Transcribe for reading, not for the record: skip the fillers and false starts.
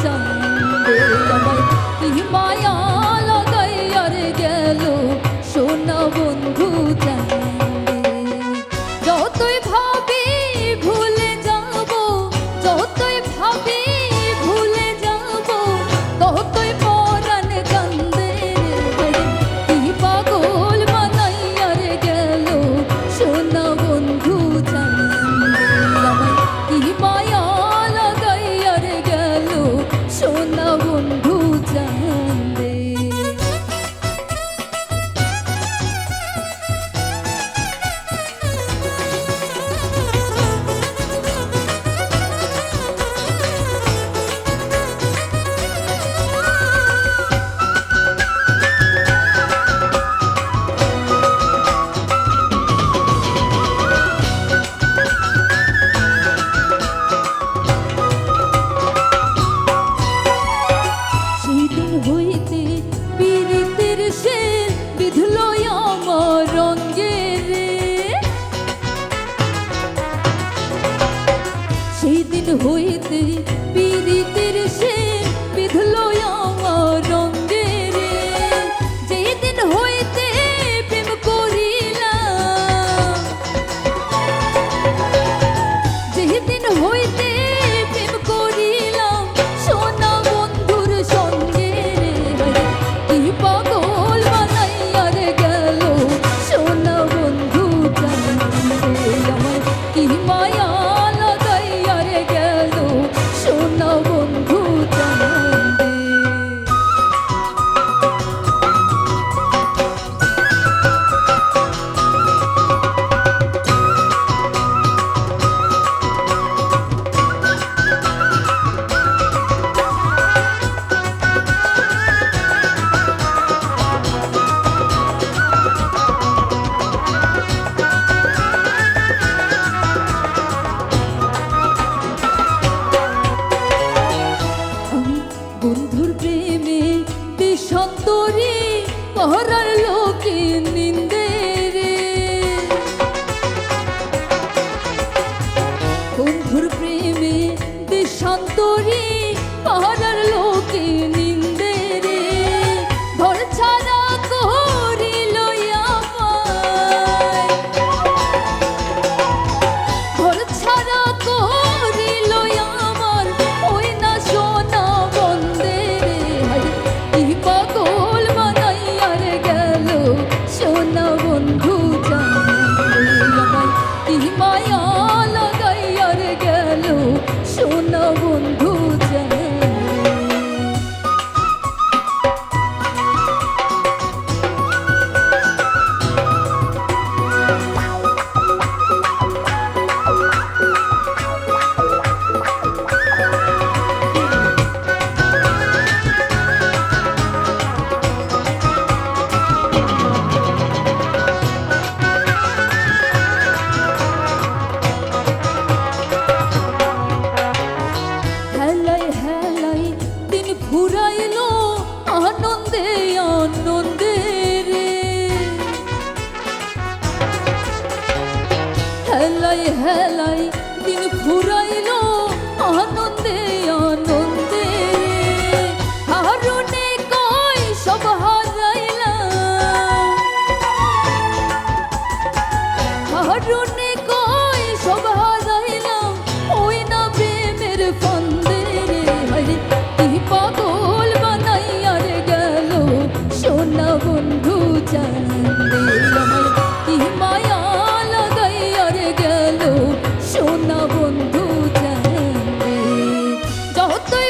চাঁদে আমায় কি মায়া লাগাইয়া রে গেল সোনা বন্ধু চাঁদে। যতই ভাবি ভুলে যাব, যতই ভাবি ভুলে যাব, ততই পরাণ কান্দে রে। কি পাগল বানাইয়া রে গেল সোনা বন্ধু চাঁদে আমায় কি মায়া লাগাইয়া রে গেল সোনা বন্ধু চাঁদে। সেদিন হইতে পীড়িতের শের বিধল আমার রঙ্গে রে। সেদিন হইতে পীড়িতের শের বিধল আমার রঙ্গে রে। যেদিন হইতে প্রেম করিলাম, যেদিন হইতে প্রেম করিলাম সোনা বন্ধুর সঙ্গে রে। কি পাগল বানাইয়া রে গেল সোনা বন্ধু চাঁদে আমায় কি মায়া লাগাইয়া রে গেল সোনা বন্ধু চাঁদে। আমি বন্ধুর প্রেমে দেশান্তরী পাহারার লোকে নিন্দে রে। বন্ধুর প্রেমে দেশান্তরী পাহারার লোকে নিন্দে রে। ঘর ছাড়া করিল আমায়, ঘর ছাড়া করিল আমার ওই না সোনা বন্দে রে। কি পাগল বানাইয়া রে গেল সোনা বন্ধু চাঁদে আমায় কি মায়া লাগাইয়া রে গেল সোনা বন্ধু চাঁদে। হেলাই হেলাই দিন ফুরাইল আনন্দে আনন্দে রে। হেলাই হেলাই দিন ফুরাইল আনন্দে আনন্দে রে। হারুনে কই সব হারাইলাম, হারুনে কই সব হারাইলাম ওই না প্রেমের ফন্দে রে। কি পাগল বানাইয়া রে গেল সোনা বন্ধু চাঁদে আমায় কি মায়া লাগাইয়া রে গেল সোনা বন্ধু চাঁদে। যতই